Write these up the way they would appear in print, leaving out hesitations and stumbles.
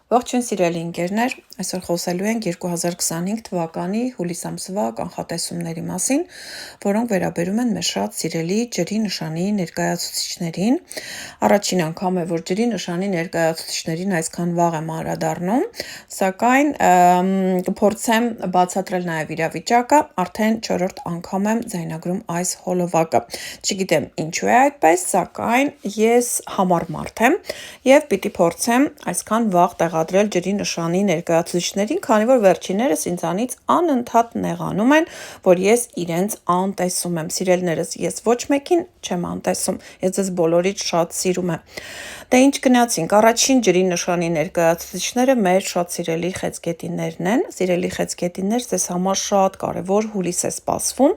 Ողջույն սիրելի ընկերներ, այսօր խոսելու ենք 2025 թվականի հուլիս ամսվա կանխատեսումների մասին, որոնք վերաբերում են մեր շատ սիրելի ջրի նշանի ներկայացուցիչներին։ Առաջին անգամ է, որ ջրի նշանի ներկայացուցիչներին այսքան վաղ եմ անդրադառնում, սակայն կփորձեմ բացատրել նաև իրավիճակը, արդեն 4-րդ անգամ եմ ձայնագրում այս հոլովակը։ Չգիտեմ ինչու է այդպես, սակայն ես համառ մարդ եմ եւ պիտի փորձեմ այսքան վաղ տեղադրել ջրի նշանի ներկայացուցիչներին, քանի որ վերջիններս ինձանից անընդհատ նեղանում են, որ ես իրենց անտեսում եմ։ Սիրելիներս, ես ոչ մեկին չեմ անտեսում, ես ձեզ բոլորից շատ սիրում եմ։ Դե ինչ գնացինք, առաջին ջրի նշանի ներկայացուցիչները մեր շատ սիրելի խեցգետիններն են։ Սիրելի խեցգետիններ, ձեզ համար շատ կարևոր հուլիս է սպասվում։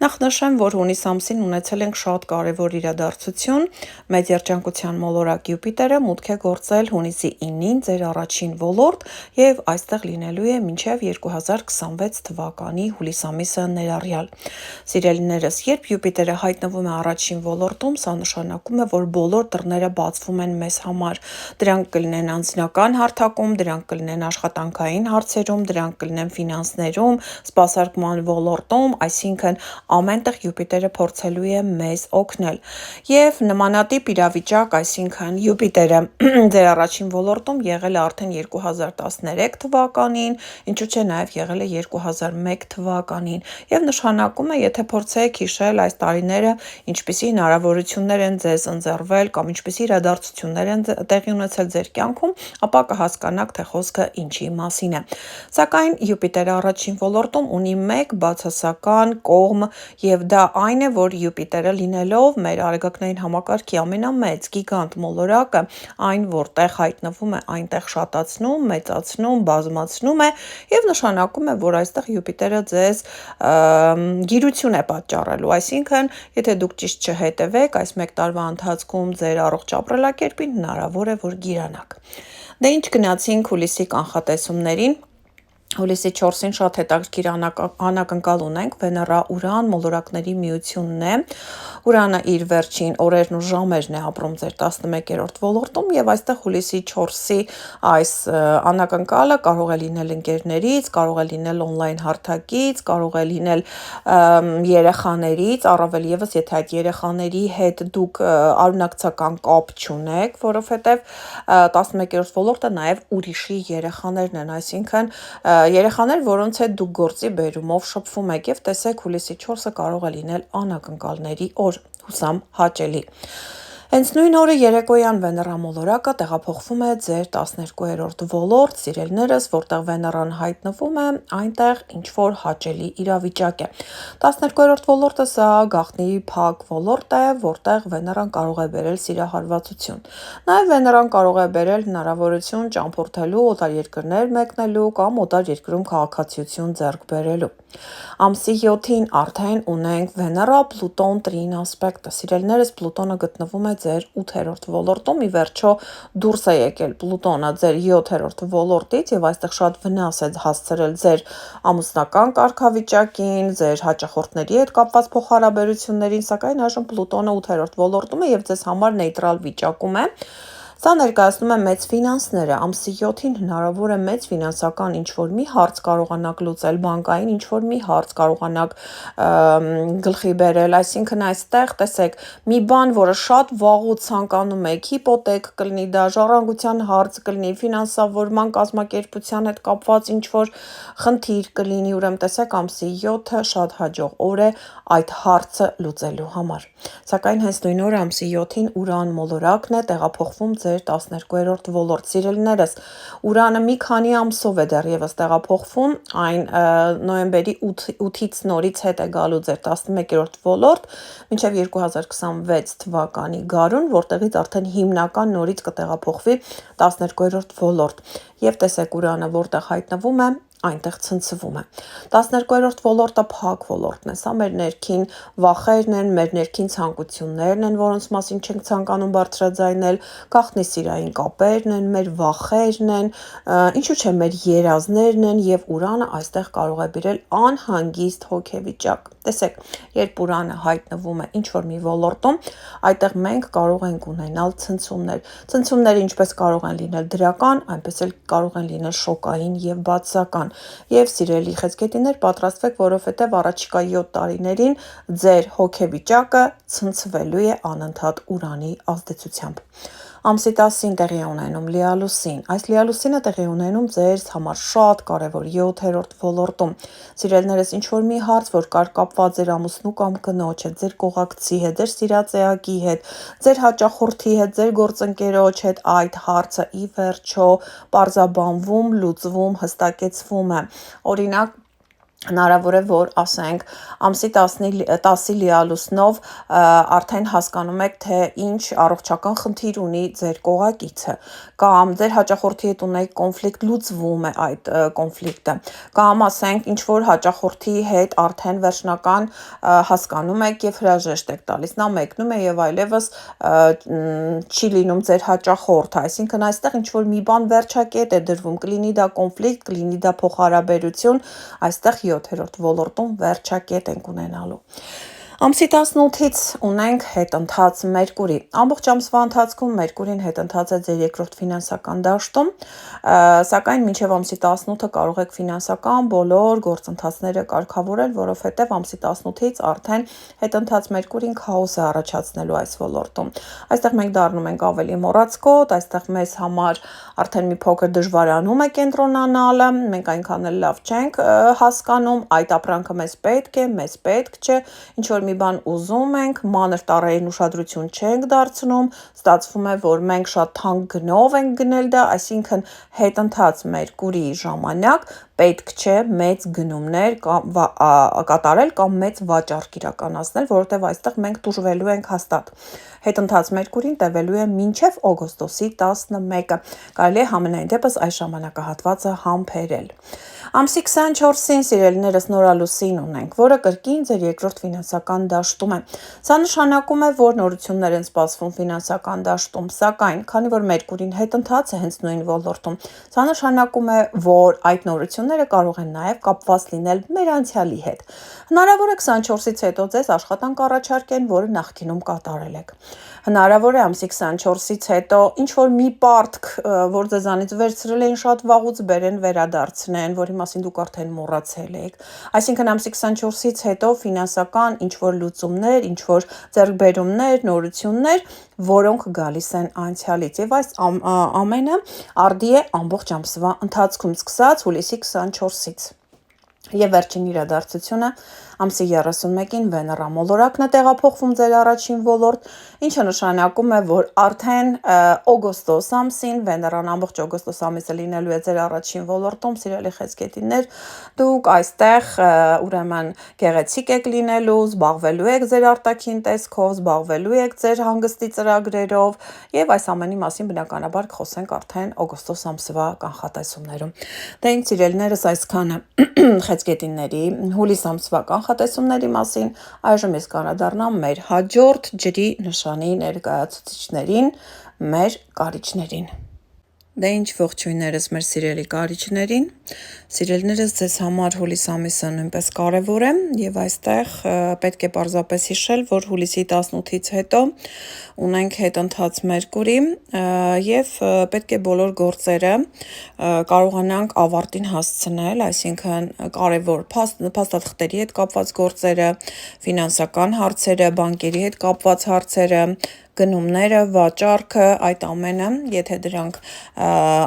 Նախ նշեմ, որ հունիս ամսին ունեցել ենք շատ կարևոր իրադարձություն։ Մեծ երջանկության մոլորակ Յուպիտերը մուտք է գործել հունիսի 9-ին ձեր առաջին ոլորտ եւ այստեղ լինելու է մինչեւ 2026 թվականի հուլիս ամիսը ներառյալ։ Սիրելիներս, երբ Յուպիտերը հայտնվում է առաջին ոլորտում, սա նշանակում է, որ բոլոր դռները բացվում են մեզ համար։ Դրանք կլինեն անձնական հարթակում, դրանք կլինեն աշխատանքային հարցերում, դրանք կլինեն ֆինանսներում, սպասարկման ոլորտում, այսինքն ամենտեղ Յուպիտերը փորձելու է մեզ օգնել։ Եվ նմանատիպ իրավիճակ, այսինքն Յուպիտերը ձեր առաջին ոլորտում եղել է արդեն 2013 թվականին, ինչու՞ չէ նաև եղել է 2001 թվականին, եւ նշանակում է, եթե փորձեք հիշել այս տարիները, ինչպիսի հնարավորություններ են ձեզ ընձեռվել կամ ինչպիսի իրադարձություններ են տեղի ունեցել ձեր կյանքում, ապա կհասկանաք, թե խոսքը ինչի մասին է։ Սակայն Յուպիտերը առաջին ոլորտում ունի մեկ բացասական կողմ, եւ դա այն է, որ Յուպիտերը լինելով մեր արեգակնային համակարգի ամենամեծ գիգանտ մոլորակը, այն որտեղ հայտնվում է, այնտեղ շատացնում, մեծացնում, բազմացնում է եւ նշանակում է, որ այստեղ Յուպիտերը ձեզ գիրություն է պատճառելու, այսինքն, եթե դուք ճիշտ չհետևեք այս մեկ տարվա ընթացքում ձեր առողջ ապրելակերպին, հնարավոր է, որ գիրանաք։ Դե ինչ գնացինք հուլիսի կանխատեսումներին։ Հուլիսի 4-ին շատ հետաքրքիր անակնկալ ունենք, Վեներա-Ուրան մոլորակների միությունն է։ Ուրանը իր վերջին օրերն ու ժամերն է ապրում ձեր 11-րդ ոլորտում եւ այստեղ հուլիսի 4-ի այս անակնկալը կարող է լինել ընկերներից, կարող է լինել on-line հարթակից, կարող է լինել երեխաներից, առավել եւս եթե այդ երեխաների հետ դուք արունակցական կապ չունեք, որովհետեւ 11-րդ ոլորտը նաեւ ուրիշի երեխաներն են, այսինքն երեխաներ, որոնց հետ դուք գործի բերումով շփվում եք եւ տեսեք հուլիսի 4-ը կարող է լինել անակնկալների օր, հուսամ հաճելի։ Հենց նույն օրը երեկոյան Վեներա մոլորակը տեղափոխվում է ձեր 12-րդ ոլորտ, սիրելիներս, որտեղ Վեներան հայտնվում է, այնտեղ ինչ-որ հաճելի իրավիճակ է։ 12-րդ ոլորտը սա գաղտնի փակ ոլորտ է, որտեղ Վեներան կարող է բերել սիրահարվածություն։ Նաև Վեներան կարող է բերել հնարավորություն ճամփորդելու, օտար երկրներ մեկնելու կամ օտար երկրում քաղաքացիություն ձեռք բերելու։ Ամսի 7-ին արդեն ունենք Վեներա-Պլուտոն տրին ասպեկտը։ Սիրելիներս, Պլուտոնը գտնվում է ձեր 8-րդ ոլորտում, ի վերջո դուրս է եկել Պլուտոնը ձեր 7-րդ ոլորտից եւ այստեղ շատ վնաս է հասցրել ձեր ամուսնական կարգավիճակին, ձեր հաճախորդների հետ կապված փոխհարաբերություններին, սակայն այժմ Պլուտոնը 8-րդ ոլորտում է եւ ձեզ համար նեյտրալ վիճակում է։ Սա ներկայացնում է մեծ ֆինանսները, ամսի 7-ին հնարավոր է մեծ ֆինանսական ինչ-որ մի հարց կարողանաք լուծել, բանկային ինչ-որ մի հարց կարողանաք գլխի բերել, այսինքն այստեղ տեսեք, մի բան, որը շատ վաղուց ցանկանում եք, հիպոթեք կլինի, դա ժառանգության հարց կլինի, ֆինանսավորման կազմակերպության հետ կապված ինչ-որ խնդիր կլինի, ուրեմն տեսեք ամսի 7-ը շատ հաջող օր է այդ հարցը լուծելու համար։ Սակայն հենց նույն օրը ամսի 7-ին Ուրան մոլորակն է տեղափոխվում ձեր 12-րդ ոլորտ, սիրելիներս, Ուրանը մի քանի ամսով է դեռևս տեղափոխվում, այն նոյեմբերի 8-ից նորից հետ է գալու ձեր 11-րդ ոլորտ, մինչև 2026 թվականի գարուն, որտեղից արդեն հիմնական նորից կտեղափոխվի 12-րդ ոլորտ։ Եվ տեսեք Ուրանը որտեղ հայտնվում է, այնտեղ ցնցվում է։ 12-րդ ոլորտը փակ ոլորտն է, սա մեր ներքին վախերն են, մեր ներքին ցանկություններն են, որոնց մասին չենք ցանկանում բարձրաձայնել, գաղտնի սիրային կապերն են, մեր վախերն են, ինչու՞ չէ մեր երազներն են եւ Ուրանը այստեղ կարող է բերել անհանգիստ հոգեվիճակ։ Տեսեք, երբ Ուրանը հայտնվում է ինչ-որ մի ոլորտում, այդտեղ մենք կարող ենք ունենալ ցնցումներ։ Ցնցումները ինչպես կարող են լինել դրական, այնպես էլ կարող են լինել շոկային և բացասական։ Եվ սիրելի խեցգետիներ, պատրաստվեք, որովհետև առաջիկա 7 տարիներին ձեր հոգեվիճակը ցնցվելու է անընդհատ Ուրանի ազդեցությամբ։ Ամսի 10-ին տեղի է ունենում լիալուսին։ Այս լիալուսինը տեղի ունենում ձեր համար շատ կարևոր 7-րդ ոլորտում։ Սիրելիներս, ինչ-որ մի հարց, որ կար կապված ձեր ամուսնու կամ կնոջ հետ, ձեր կողակցի հետ, ձեր սիրած էակի հետ, ձեր հաճախորդի հետ, ձեր գործընկերոջ հետ, այդ հարցը ի վերջո պարզաբանվում, լուծվում, հստակեցվում է։ Օրինակ, հնարավոր է, որ ասենք ամսի 10-ի լիալուսնով արդեն հասկանում եք, թե ինչ առողջական խնդիր ունի ձեր կողակիցը, կամ ձեր հաճախորդի հետ ունեք կոնֆլիկտ, լուծվում է այդ կոնֆլիկտը, կամ ասենք ինչ որ հաճախորդի հետ արդեն վերջնական հասկանում եք եւ հրաժեշտ եք տալիս, նա մեկնում է եւ այլևս չի լինում ձեր հաճախորդը, այսինքն այստեղ ինչ որ մի բան վերջակետ է դրվում, կլինի դա կոնֆլիկտ, կլինի դա փոխհարաբերություն, այստեղ 7-րդ ոլորտում վերջակետ ենք ունենալու։ Ամսի 18-ից ունենք հետընթաց Մերկուրի։ Ամբողջ ամսվա ընթացքում Մերկուրին հետընթաց է ձեր երկրորդ ֆինանսական դաշտում, սակայն մինչև ամսի 18-ը կարող եք ֆինանսական բոլոր գործընթացները կարգավորել, որովհետև ամսի 18-ից արդեն հետընթաց Մերկուրին քաոս է առաջացնելու այս ոլորտում։ Այստեղ մենք դառնում ենք ավելի մոռացկոտ, այստեղ մեզ համար արդեն մի փոքր դժվարանում է կենտրոնանալը, մենք այնքան էլ լավ չենք հասկանում, այդ ապրանքը մեզ պետք չէ, ինչ որ մի բան ուզում ենք, մանր տառային ուշադրություն չենք դարձնում, ստացվում է, որ մենք շատ թանկ գնով ենք գնել դա, այսինքն հետընթաց Մերկուրիի ժամանակ պետք չէ մեծ գնումներ կատարել կամ մեծ վաճառք իրականացնել, որովհետև այստեղ մենք տուժվելու ենք հաստատ։ Հետընթաց Մերկուրին տևելու է մինչև օգոստոսի 11-ը, կարելի է համենայն դեպս այս ժամանակահատվածը համբերել։ Ամսի 24-ին սիրելիներս նորալուսին ունենք, որը կրկին ձեր երկրորդ ֆինանսական դաշտում է։ Սա նշանակում է, որ նորություններ են սպասվում ֆինանսական դաշտում, սակայն, քանի որ Մերկուրին հետընթաց է հենց նույն ոլորտում, սա նշանակում է, որ այդ նորությունները կարող են նաև կապված լինել մեր անցյալի հետ։ Հնարավոր է 24-ից հետո ձեզ աշխատանք առաջարկեն, որը նախկինում կատարել եք։ Հնարավոր է ամսի 24-ից հետո ինչ-որ մի պարտք, որ ձեզանից վերցրել էին շատ վաղուց բերեն վերադարձնեն, որի մասին դուք արդեն մոռացել եք։ Այսինքն ամսի 24-ից հետո ֆինանսական ինչ-որ լուծումներ, ինչ-որ ձեռքբերումներ, նորություններ, որոնք գալիս են անցյալից։ Եվ այս ամենը արդի է ամբողջ ամսվա ընթացքում, սկսած հուլիսի 24-ից։ Եվ վերջին իրադարձությունը ամսի 31-ին Վեներա մոլորակն է տեղափոխվում ձեր առաջին ոլորտ, ինչը նշանակում է, որ արդեն օգոստոս ամսին Վեներան ամբողջ օգոստոս ամիսը լինելու է ձեր առաջին ոլորտում, սիրելի խեցգետիներ, դուք այստեղ ուրեմն գեղեցիկ եք լինելու, զբաղվելու եք ձեր արտաքին տեսքով, զբաղվելու եք ձեր հանգստի ծրագրերով եւ այս ամենի մասին բնականաբար կխոսենք արդեն օգոստոս ամսվա կանխատեսումներում։ Դե ինձ սիրելիներս այսքանը խեցգետինների հուլիս ամսվա կանխատեսումների մասին, այժմ ես կանադառնամ մեր հաջորդ ջրի նշանի ներկայացուցիչներին, մեր կարիճներին։ Դե ինչ ողջույններս մեր սիրելի կարիճներին, սիրելիներս ձեզ համար հուլիս ամիսը նույնպես կարևոր է եւ այստեղ պետք է պարզապես հիշել, որ հուլիսի 18-ից հետո ունենք հետընթաց Մերկուրի եւ պետք է բոլոր գործերը կարողանանք ավարտին հասցնել, այսինքն կարևոր փաստաթղթերի հետ կապված գործերը, ֆինանսական հարցերը, բանկերի հետ կապված հարցերը, գնումները, վաճառքը, այդ ամենը, եթե դրանք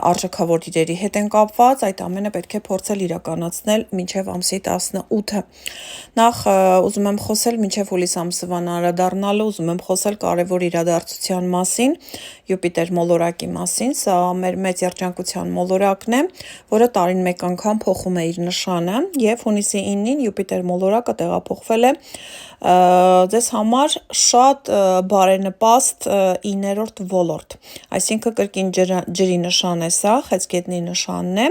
արժեքավոր իրերի հետ են կապված, այդ ամենը պետք է փորձել իրականացնել մինչև ամսի 18-ը։ Նախ ուզում եմ խոսել մինչև հուլիս ամսվան անդրադառնալու, ուզում եմ խոսել կարևոր իրադարձության մասին, Յուպիտեր մոլորակի մասին, սա մեր մեծ երջանկության մոլորակն է, որը տարին մեկ անգամ փոխում է իր նշանը, եւ հունիսի 9-ին Յուպիտեր մոլորակը տեղափոխվել է ձեզ համար շատ բարենպաստ 9-րդ ոլորտ, այսինքն կրկին ջրի նշան է սա, խեցգետնի նշանն է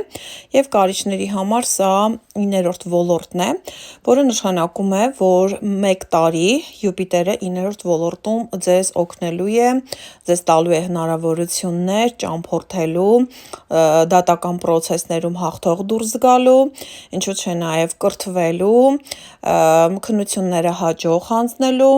եւ կարիճների համար սա 9-րդ ոլորտն է, որը նշանակում է, որ 1 տարի Յուպիտերը 9-րդ ոլորտում ձեզ օգնելու է, ձեզ տալու է հնարավորություններ ճամփորդելու, դատական պրոցեսներում հաղթող դուրս գալու, ինչու՞ չէ նաև կրթվելու, քննությունները հաջող հանձնելու,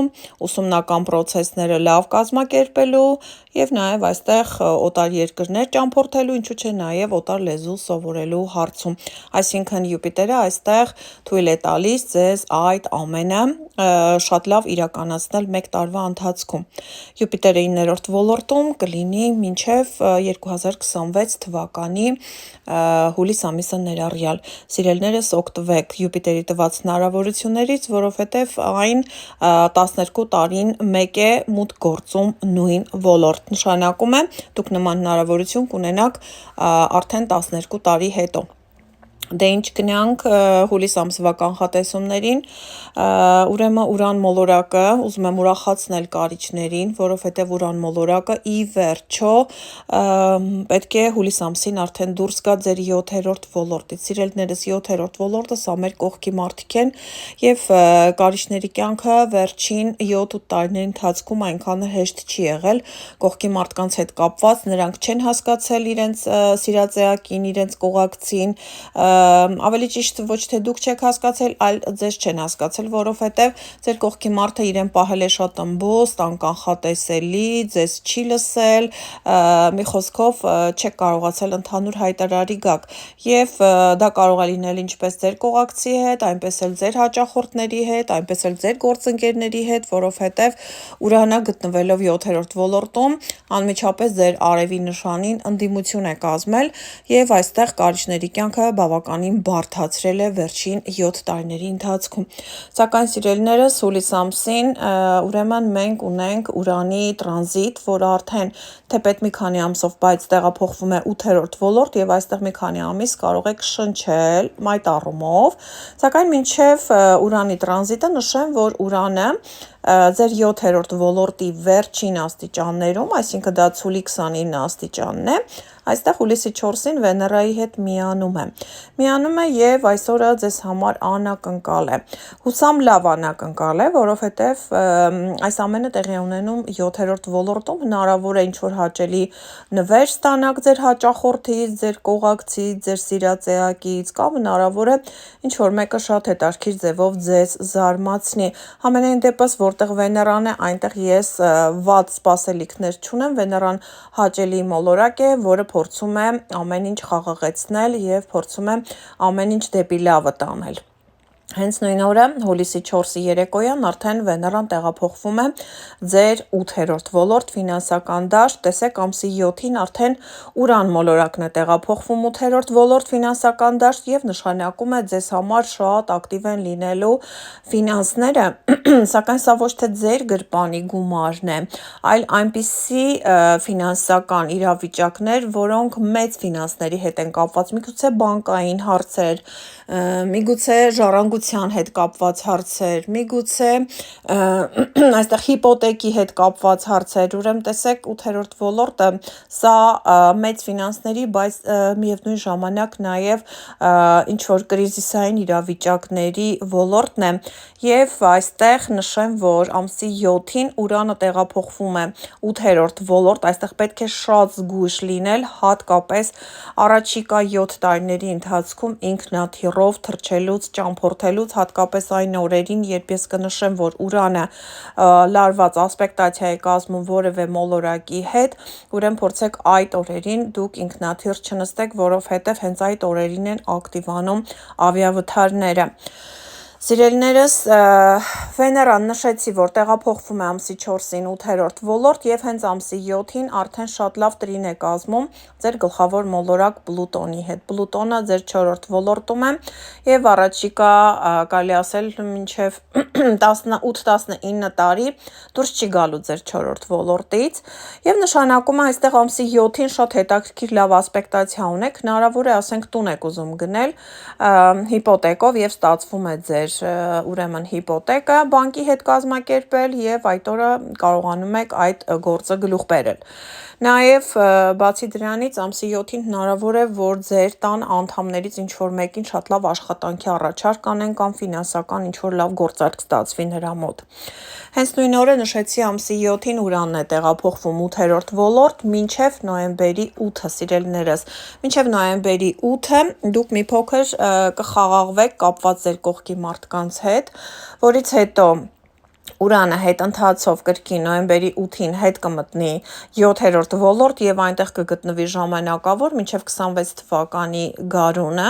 ուսումնական պրոցեսները լավ կազմակերպելու եւ նաև այստեղ օտար երկրներ ճամփորդելու, ինչու՞ չէ նաև օտար լեզու սովորելու հարցում։ Այսինքն Յուպիտերը այստեղ թույլ է տալիս ձեզ այդ ամենը շատ լավ իրականացնել 1 տարվա ընթացքում։ Յուպիտերը 9-րդ ոլորտում կլինի մինչև 2026 թվականի հուլիս ամիսը ներառյալ։ Սիրելիներս, օգտվեք Յուպիտերի տված հնարավորություններից, որովհետև այն 12 տարին մեկ է մուտք գործում նույն ոլորտ։ Նշանակում է, դուք նման հնարավորություն կունենաք արդեն 12 տարի հետո։ Դե ինչ գնանք հուլիս ամսվա կանխատեսումներին, ուրեմն ուրան մոլորակը, ուզում եմ ուրախացնել կարիճներին, որովհետև ուրան մոլորակը ի վերջո պետք է հուլիս ամսին արդեն դուրս գա ձեր 7-րդ ոլորտից։ Սիրելիներս, 7-րդ ոլորտը սա մեր կողքի մարդիկ են եւ կարիճների կյանքը վերջին 7-8 տարիների ընթացքում այնքան հեշտ չի եղել կողքի մարդկանց հետ կապված, նրանք չեն հասկացել իրենց սիրածեակին, իրենց կողակցին, ավելի ճիշտ ոչ թե դուք չեք հասկացել, այլ ձեզ չեն հասկացել, որովհետև ձեր կողքի մարդը իրեն պահել է շատ ըմբոստ, անկանխատեսելի, ձեզ չի լսել, մի խոսքով չեք կարողացել ընդհանուր հայտարարի գաք եւ դա կարող է լինել ինչպես ձեր կողակցի հետ, այնպես էլ ձեր հաճախորդների հետ, այնպես էլ ձեր գործընկերների հետ, որովհետև ուրանը գտնվելով 7-րդ ոլորտում անմիջապես ձեր արևի նշանին ընդդիմություն է կազմել եւ այստեղ կարիճների կյանքը բավականին բարդացրել է վերջին 7 տարիների ընթացքում։ Սակայն սիրելիներս, հուլիս ամսին ուրեմն մենք ունենք ուրանի տրանզիտ, որը արդեն թեպետ մի քանի ամսով, բայց տեղափոխվում է 8-րդ ոլորտ եւ այստեղ մի քանի ամիս կարող եք շնչել այդ առումով, սակայն մինչև ուրանի տրանզիտը նշեմ, որ ուրանը ձեր 7-րդ ոլորտի վերջին աստիճաններում, այսինքն դա ցուլի 29 աստիճանն է, այստեղ հուլիսի 4-ին Վեներայի հետ միանում է։ Միանում է եւ այսօրը ձեզ համար անակնկալ է։ Հուսամ լավ անակնկալ է, որովհետեւ այս ամենը տեղի ունենում 7-րդ ոլորտում, հնարավոր է ինչ-որ հաճելի նվեր ստանաք ձեր հաճախորդից, ձեր կողակցից, ձեր սիրածեակից, կամ հնարավոր է ինչ-որ մեկը շատ հետաքրքիր ձևով ձեզ զարմացնի։ Համենայն դեպս, որտեղ Վեներան է, այնտեղ ես վատ սպասելիքներ չունեմ, Վեներան հաճելի մոլորակ է, որը փորձում է ամեն ինչ խաղաղեցնել եւ փորձում է ամեն ինչ դեպի լավը տանել։ Հենց նույն օրը, հուլիսի 4-ի երեկոյան արդեն Վեներան տեղափոխվում է ձեր 8-րդ ոլորտ ֆինանսական դաշտ, տեսեք ամսի 7-ին արդեն ուրան մոլորակն է տեղափոխվում 8-րդ ոլորտ ֆինանսական դաշտ եւ նշանակում է ձեզ համար շատ ակտիվ են լինելու ֆինանսները, սակայն սա ոչ թե ձեր գրպանի գումարն է, այլ այնպիսի ֆինանսական իրավիճակներ, որոնք մեծ ֆինանսների հետ են կապված, միգուցե բանկային հարցեր, միգուցե ժառանգության հետ կապված հարցեր, միգուցե այստեղ հիպոթեկի հետ կապված հարցեր, ուրեմն տեսեք 8-րդ ոլորտը սա մեծ ֆինանսների, բայց միևնույն ժամանակ նաև ինչ որ կրիզիսային իրավիճակների ոլորտն է եւ այստեղ նշեմ, որ ամսի 7-ին ուրանը տեղափոխվում է 8-րդ ոլորտ, այստեղ պետք է շատ զգույշ լինել, հատկապես առաջիկա 7 տարիների ընթացքում ինքնաթիռով թռչելուց, ճամփորդելուց, հատկապես այն օրերին, երբ ես կնշեմ, որ ուրանը լարված ասպեկտացիա է կազմում որևէ մոլորակի հետ, ուրեմն փորձեք այդ օրերին դուք ինքնաթիռ չնստեք, որովհետև հենց այդ օրերին են ակտիվանում ավիավթարները։ Սիրելիներս, Վեներան նշեցի, որ տեղափոխվում է ամսի 4-ին 8-րդ ոլորտ եւ հենց ամսի 7-ին արդեն շատ լավ տրին է կազմում ձեր գլխավոր մոլորակ Պլուտոնի հետ։ Պլուտոնը ձեր 4-րդ ոլորտում է եւ առաջիկա կարելի ասել մինչեւ 18-19 տարի դուրս չի գալու ձեր 4-րդ ոլորտից եւ նշանակում է այստեղ ամսի 7-ին շատ հետաքրքիր լավ ասպեկտացիա ունեք, հնարավոր է ասենք տուն եք ուզում գնել հիպոթեկով եւ ստացվում է ձեր ձեր ուրեմն հիպոթեկը բանկի հետ կազմակերպել եւ այդ օրը կարողանում եք այդ գործը գլուխ բերել։ Նաև բացի դրանից ամսի 7-ին հնարավոր է, որ ձեր տան անդամներից ինչ-որ մեկին շատ լավ աշխատանքի առաջարկ անեն կամ ֆինանսական ինչ-որ լավ գործարք ստացվի նրա մոտ։ Հենց նույն օրը նշեցի ամսի 7-ին Ուրանն է տեղափոխվում 8-րդ ոլորտ մինչև նոյեմբերի 8-ը, սիրելիներս։ Մինչև նոյեմբերի 8-ը դուք մի փոքր կխաղաղվեք կապված ձեր կողքի մարդկանց հետ, որից հետո Ուրանը հետընթացով կրկին նոյեմբերի 8-ին հետ կմտնի 7-րդ ոլորտ եւ այնտեղ կգտնվի ժամանակավոր մինչեւ 26 թվականի գարունը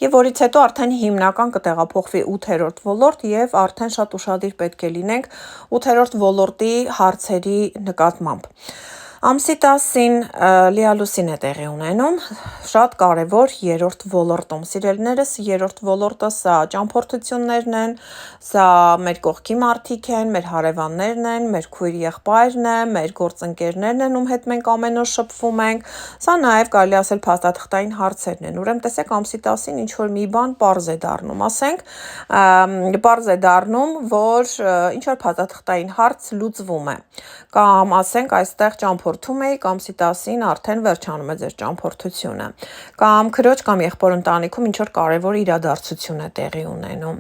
եւ որից հետո արդեն հիմնական կտեղափոխվի 8-րդ ոլորտ եւ արդեն շատ ուշադիր պետք է լինենք 8-րդ ոլորտի հարցերի նկատմամբ։ Ամսի 10-ին լիալուսին է տեղի ունենում, շատ կարևոր երրորդ ոլորտում, սիրելիներս, երրորդ ոլորտը սա ճամփորդություններն են, սա մեր կողքի մարդիկ են, մեր հարևաններն են, մեր քույր եղբայրն է, մեր գործընկերներն են, ում հետ մենք ամեն օր շփվում ենք, սա նաև կարելի ասել փաստաթղթային հարցերն են, ուրեմն տեսեք ամսի 10-ին ինչ-որ մի բան պարզ է դառնում, ասենք, պարզ է դառնում, որ ինչ-որ փաստաթղթային հարց լուծվում է, կամ ասենք այստեղ ճամփորդում էի, ամսի 10-ին արդեն վերջանում է ձեր ճամփորդությունը, կամ քրոջ կամ եղբոր ընտանիքում ինչ-որ կարևոր իրադարձություն է տեղի ունենում,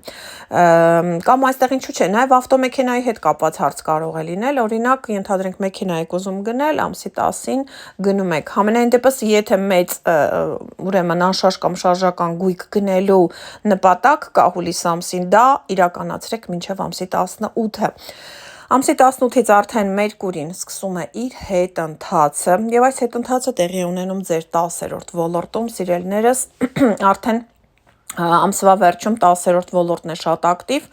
կամ այստեղ ինչու՞ չէ, նաև ավտոմեքենայի հետ կապված հարց կարող է լինել, օրինակ, ենթադրենք մեքենա եք ուզում գնել, ամսի 10-ին գնում եք, համենայն դեպս, եթե մեծ, ուրեմն անշարժ կամ շարժական գույք գնելու նպատակ կա հուլիս ամսին, դա իրականացրեք մինչև ամսի 18-ը։ Ամսի 18-ից արդեն Մերկուրին սկսում է իր հետընթացը եւ այս հետընթացը տեղի ունենում ձեր 10-րդ ոլորտում, սիրելիներս, արդեն ամսվա վերջում 10-րդ ոլորտն է շատ ակտիվ,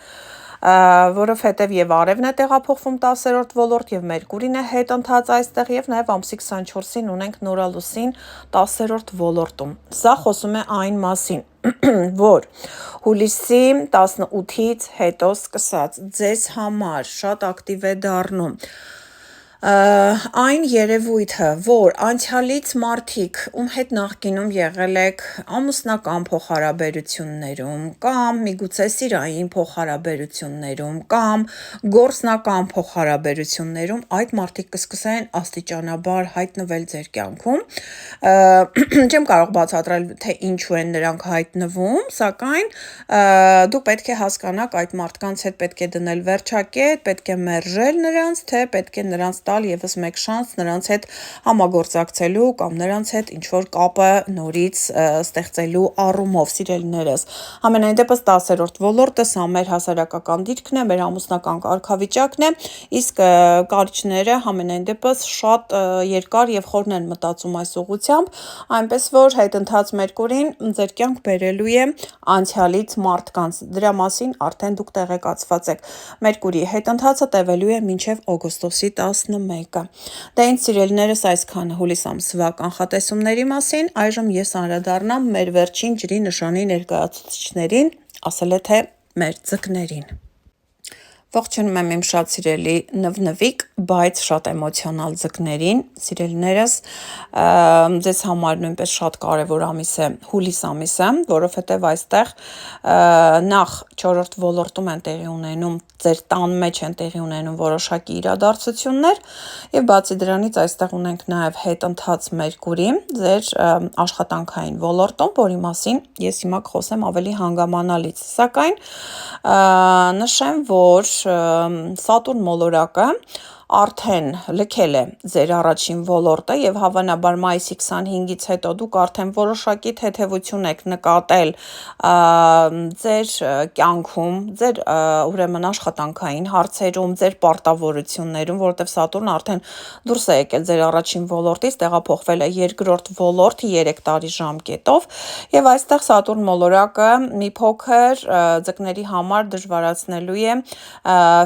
որովհետև եւ Արևն է տեղափոխվում 10-րդ ոլորտ եւ Մերկուրին է հետընթաց այստեղ եւ նաեւ ամսի 24-ին ունենք նորալուսին 10-րդ ոլորտում։ Սա խոսում է այն մասին, որ հուլիսի 18-ից հետո սկսած ձեզ համար շատ ակտիվ է դառնում այն երևույթը, որ անցյալից մարդիկ, ում հետ նախկինում եղել եք ամուսնական փոխհարաբերություններում, կամ միգուցե սիրային փոխհարաբերություններում, կամ գործնական փոխհարաբերություններում, այդ մարդիկ կսկսեն աստիճանաբար հայտնվել ձեր կյանքում, չեմ կարող բացատրել, թե ինչու են նրանք հայտնվում, սակայն դուք պետք է հասկանաք այդ մարդկանց հետ պետք է դնել վերջակետ, պետք է մերժել նրանց, թե պետք է նրանց տալ եւս մեկ շանս նրանց հետ համագործակցելու կամ նրանց հետ ինչ-որ կապը նորից ստեղծելու առումով, սիրելիներս։ Համենայն դեպս 10-րդ ոլորտը սա մեր հասարակական դիրքն է, մեր ամուսնական կարգավիճակն է, իսկ կարիճները համենայն դեպս շատ երկար եւ խորն են մտածում այս ուղղությամբ, այնպես որ հետընթաց Մերկուրին ձեր կյանք բերելու է անցյալից մարդկանց։ Դրա մասին արդեն դուք տեղեկացված եք։ Մերկուրիի հետընթացը տևելու է մինչև օգոստոսի 11-ը։ Դե ինձ սիրելիներս այսքանը հուլիս ամսվա կանխատեսումների մասին, այժմ ես անդրադառնամ մեր վերջին ջրի նշանի ներկայացուցիչներին, ասել է թե մեր ձկներին։ Ողջունում եմ իմ շատ սիրելի նվնվիկ, բայց շատ էմոցիոնալ ձկներին, սիրելիներս, ձեզ համար նույնպես շատ կարևոր ամիս է հուլիս ամիսը, որովհետև այստեղ նախ 4-րդ ոլորտում են տեղի ունենում, ձեր տան մեջ են տեղի ունենում որոշակի իրադարձություններ եւ բացի դրանից այստեղ ունենք նաեւ հետընթաց Մերկուրի ձեր աշխատանքային ոլորտում, որի մասին ես հիմա կխոսեմ ավելի հանգամանալից, սակայն նշեմ, որ Սատուրն մոլորակը արդեն լքել է ձեր առաջին ոլորտը եւ հավանաբար մայիսի 25-ից հետո դուք արդեն որոշակի թեթևություն եք նկատել ձեր կյանքում, ձեր ուրեմն աշխատանքային հարցերում, ձեր պարտավորություններում, որովհետեւ Սատուրնը արդեն դուրս է եկել ձեր առաջին ոլորտից, տեղափոխվել է երկրորդ ոլորտ 3 տարի ժամկետով եւ այստեղ Սատուրն մոլորակը մի փոքր ձկների համար դժվարացնելու է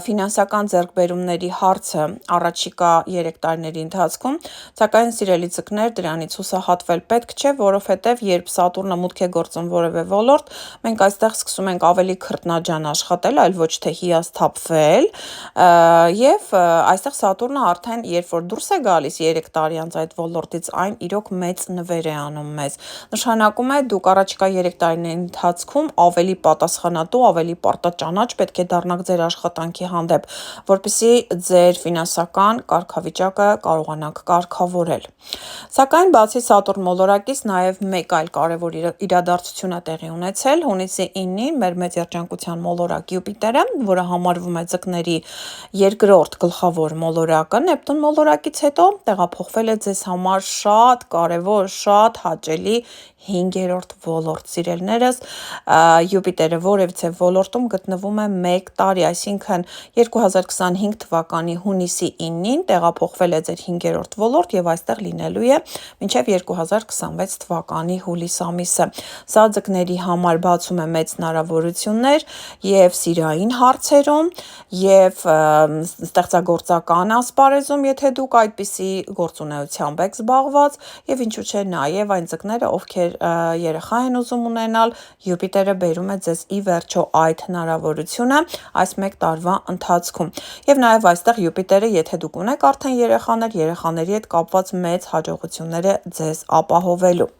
ֆինանսական ձեռքբերումների հարցը առաջիկա 3 տարիների ընթացքում, սակայն սիրելի ձկներ, դրանից հուսահատվել պետք չէ, որովհետև երբ Սատուրնը մուտք է գործում որևէ ոլորտ, մենք այստեղ սկսում ենք ավելի քրտնաջան աշխատել, այլ ոչ թե հիասթափվել, եւ այստեղ Սատուրնը արդեն երբ որ դուրս է գալիս 3 տարի անց այդ ոլորտից, այն իրոք մեծ նվեր է անում մեզ։ Նշանակում է դուք առաջիկա 3 տարիների ընթացքում ավելի պատասխանատու, ավելի պարտաճանաչ պետք է դառնաք ձեր աշխատանքի հանդեպ, որպեսզի ձեր ֆինանսական կարգավիճակը կարողանաք կարգավորել։ Սակայն բացի Սատուրն մոլորակից նաև մեկ այլ կարևոր իրադարձություն է տեղի ունեցել հունիսի 9-ին մեր մեծ երջանկության մոլորակ Յուպիտերը, որը համարվում է ձկների երկրորդ գլխավոր մոլորակը, Նեպտուն մոլորակից հետո տեղափոխվել է ձեզ համար շատ կարևոր, շատ հաճելի 5-րդ ոլորտ, սիրելիներս, Յուպիտերը որևիցե ոլորտում գտնվում է 1 տարի, այսինքն 2025 թվականի հունիսի 9-ին տեղափոխվել է ձեր 5-րդ ոլորտ եւ այստեղ լինելու է մինչեւ 2026 թվականի հուլիս ամիսը։ Սա ձկների համար բացում է մեծ հնարավորություններ եւ սիրային հարցերում եւ ստեղծագործական ասպարեզում, եթե դուք այդպիսի գործունեությամբ եք զբաղված եւ ինչու՞ չէ նաեւ այն ձկները, ովքեր երեխա են ուզում ունենալ, Յուպիտերը բերում է ձեզ ի վերջո այդ հնարավորությունը այս 1 տարվա ընթացքում։ Եվ նաև այստեղ Յուպիտերը, եթե դուք ունեք արդեն երեխաներ, երեխաների հետ կապված մեծ հաջողություններ է ձեզ ապահովելու։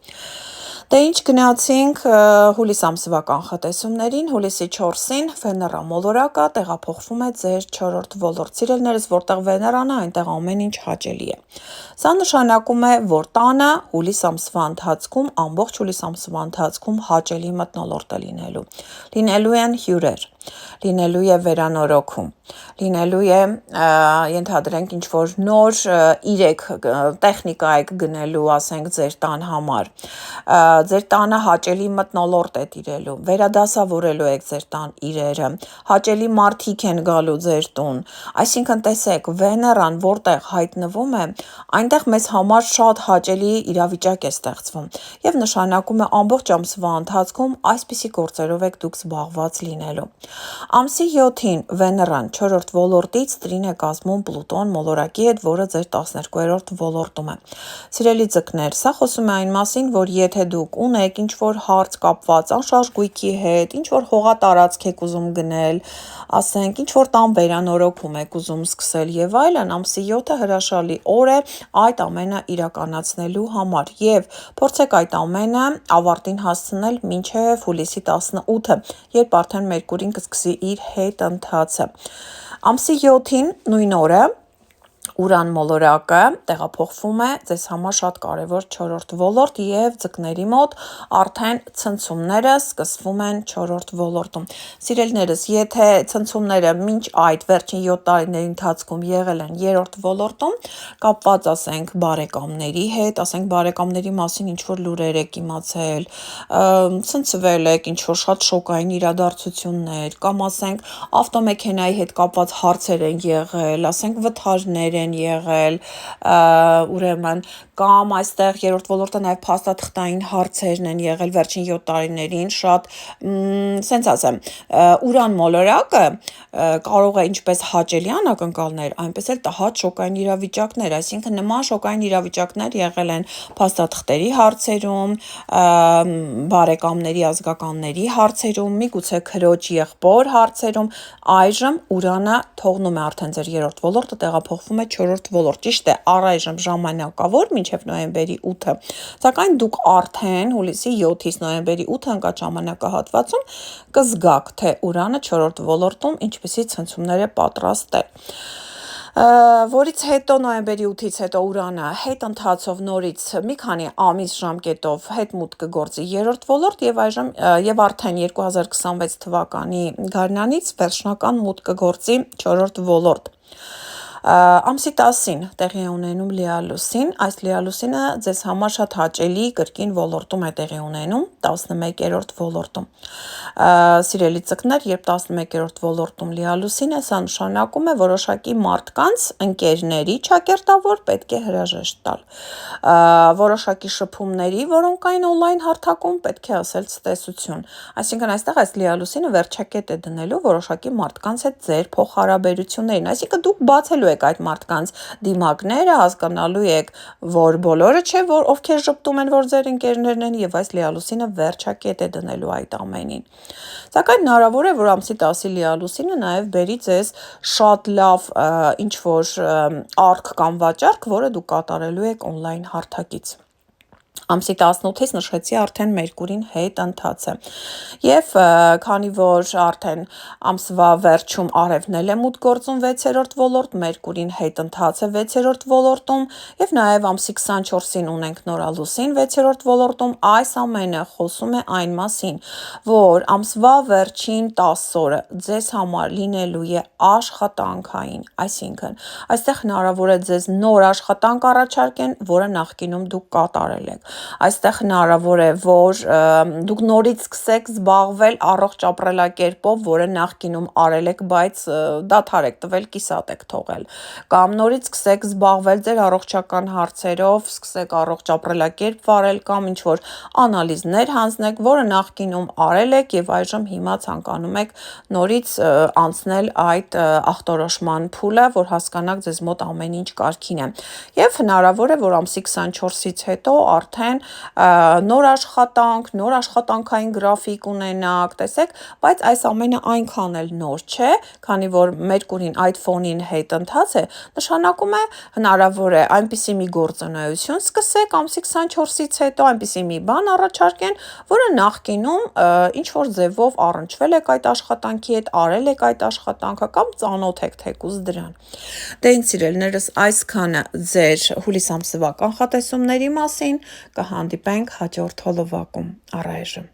Դե ինչ գնացինք հուլիս ամսվա կանխատեսումներին, հուլիսի 4-ին Վեներա մոլորակը տեղափոխվում է ձեր 4-րդ ոլորտ, սիրելիներս, որտեղ Վեներան է, այնտեղ ամեն ինչ հաճելի է։ Սա նշանակում է, որ տանը հուլիս ամսվա ընթացքում, ամբողջ հուլիս ամսվա ընթացքում հաճելի մթնոլորտ է լինելու են հյուրեր, լինելու է վերանորոգում, լինելու է ենթադրենք ինչ-որ նոր իրեք տեխնիկա եք գնելու, ասենք ձեր տան համար, ձեր տանը հաճելի մթնոլորտ է տիրելու, վերադասավորելու եք ձեր տան իրերը, հաճելի մարդիկ են գալու ձեր տուն, այսինքն տեսեք, Վեներան որտեղ հայտնվում է, այնտեղ մեզ համար շատ հաճելի իրավիճակ է ստեղծվում եւ նշանակում է ամբողջ ամսվա ընթացքում այսպիսի գործերով եք դուք զբաղված լինելու։ Ամսի 7-ին Վեներան 4-րդ ոլորտից տրին է կազմում Պլուտոն մոլորակի հետ, որը ձեր 12-րդ ոլորտում է։ Սիրելի ձկներ, սա խոսում է այն մասին, որ եթե դուք ունեք ինչ-որ հարց կապված անշարժ գույքի հետ, ինչ-որ հողատարածք եք ուզում գնել, ասենք, ինչ-որ տան վերանորոգում եք ուզում սկսել եւ այլն, ամսի 7-ը հրաշալի օր է այդ ամենը իրականացնելու համար եւ փորձեք այդ ամենը ավարտին հասցնել մինչեւ հուլիսի 18-ը, երբ արդեն Մերկուրին կսկսի իր հետընթացը։ Ամսի 7-ին նույն օրը Ուրան մոլորակը տեղափոխվում է ձեզ համար շատ կարևոր 4-րդ ոլորտ եւ ձկների մոտ արդեն ցնցումները սկսվում են 4-րդ ոլորտում։ Սիրելիներս, եթե ցնցումները մինչ այդ վերջին 7 տարիների ընթացքում եղել են 3-րդ ոլորտում, կապված ասենք բարեկամների հետ, ասենք բարեկամների մասին ինչ-որ լուրեր եք իմացել, ցնցվել եք, ինչ-որ շատ շոկային իրադարձություններ, կամ ասենք ավտոմեքենայի հետ կապված հարցեր են եղել, ասենք վթարներ են եղել, ուրեմն կամ այստեղ 3-րդ ոլորտը նաև փաստաթղթային հարցերն են եղել վերջին 7 տարիներին, շատ սենց ասեմ, Ուրան մոլորակը կարող է ինչպես հաճելի անակնկալներ, այնպես էլ տհաճ շոկային իրավիճակներ, այսինքն նման շոկային իրավիճակներ եղել են փաստաթղթերի հարցերում, բարեկամների, ազգականների հարցերում, միգուցե քրոջ եղբոր հարցերում, այժմ Ուրանը թողնում է արդեն ձեր 3-րդ ոլորտը, տեղափոխվում է 4-րդ ոլորտ, ճիշտ է, առայժմ ժամանակավոր մինչև նոյեմբերի 8-ը, սակայն դուք արդեն հուլիսի 7-ից նոյեմբերի 8-ը ընկած ժամանակահատվածում կզգաք, թե Ուրանը 4-րդ ոլորտում ինչպիսի ցնցումներ է պատրաստել։ Որից հետո նոյեմբերի 8-ից հետո Ուրանը հետ ընթացով նորից մի քանի ամիս ժամկետով հետմուտք կգործի 3-րդ ոլորտ եւ արդեն 2026 թվականի գարնանից վերջնական մուտք կգործի 4-րդ ոլորտ։ Ամսի 10-ին տեղի է ունենում լիալուսին, այս լիալուսինը ձեզ համար շատ հաճելի կրկին ոլորտում է տեղի ունենում, 11-րդ ոլորտում։ Սիրելի ձկներ, երբ 11-րդ ոլորտում լիալուսին է, սա նշանակում է որոշակի մարդկանց, ընկերների ճակերտավոր պետք է հրաժեշտ տալ։ Որոշակի շփումների, որոնք այն օնլայն հարթակում, պետք է ասել ցտեսություն։ Այսինքն այստեղ այս լիալուսինը վերջակետ է դնելու որոշակի մարդկանց հետ ձեր փոխհարաբերություններին, այսինքն դուք բացելու եք այդ մարդկանց դիմակները, հասկանալու եք, որ բոլորը չէ, որ ովքեր ժպտում են, որ ձեր ընկերներն են, եւ այս լիալուսինը վերջակետ է դնելու այդ ամենին։ Սակայն հնարավոր է, որ ամսի 10-ի լիալուսինը նաև բերի ձեզ շատ լավ ինչ-որ արկ կամ վաճառք, որը դուք կատարելու եք օնլայն հարթակից։ Ամսի 18-ից նշեցի արդեն Մերկուրին հետ ընթաց է, և քանի որ արդեն ամսվա վերջում արևն էլ է մուտք գործում 6-րդ ոլորտ, Մերկուրին հետ ընթաց է 6-րդ ոլորտում, և նաև ամսի 24-ին ունենք նորալուսին 6-րդ ոլորտում, այս ամենը խոսում է այն մասին, որ ամսվա վերջին 10 օրը ձեզ համար լինելու է աշխատանքային, այսինքն այստեղ հնարավոր է ձեզ նոր աշխատանք առաջարկեն, որը նախկինում դուք կատարել եք։ Այստեղ հնարավոր է, որ դուք նորից սկսեք զբաղվել առողջ ապրելակերպով, որը նախկինում արել եք, բայց դադար եք տվել, կիսատ եք թողել, կամ նորից սկսեք զբաղվել ձեր առողջական հարցերով, սկսեք առողջ ապրելակերպ վարել, կամ ինչ-որ անալիզներ հանձնեք, որը նախկինում արել եք և այժմ հիմա ցանկանում եք նորից անցնել այդ ախտորոշման փուլը, որ հասկանաք ձեզ մոտ ամեն ինչ կարգին է։ Եվ հնարավոր է, որ ամսի 24-ից հետո արդեն նոր աշխատանք, նոր աշխատանքային գրաֆիկ ունենաք, տեսեք, բայց այս ամենը այնքան էլ նոր չէ, քանի որ Մերկուրին այդ ֆոնին հետ ընթաց է, նշանակում է հնարավոր է այնպիսի մի գործունեություն սկսեք ամսի 24-ից հետո, այնպիսի մի բան առաջարկեն, որը նախկինում ինչ-որ ձևով առնչվել եք այդ աշխատանքի հետ, արել եք այդ աշխատանքը կամ ծանոթ եք թեկուզ դրան։ Դե ինձ սիրելիներս, այսքանը ձեր հուլիս ամսվա կանխատեսումների մասին, կհանդիպենք հաջորդ հոլովակում, առայժմ։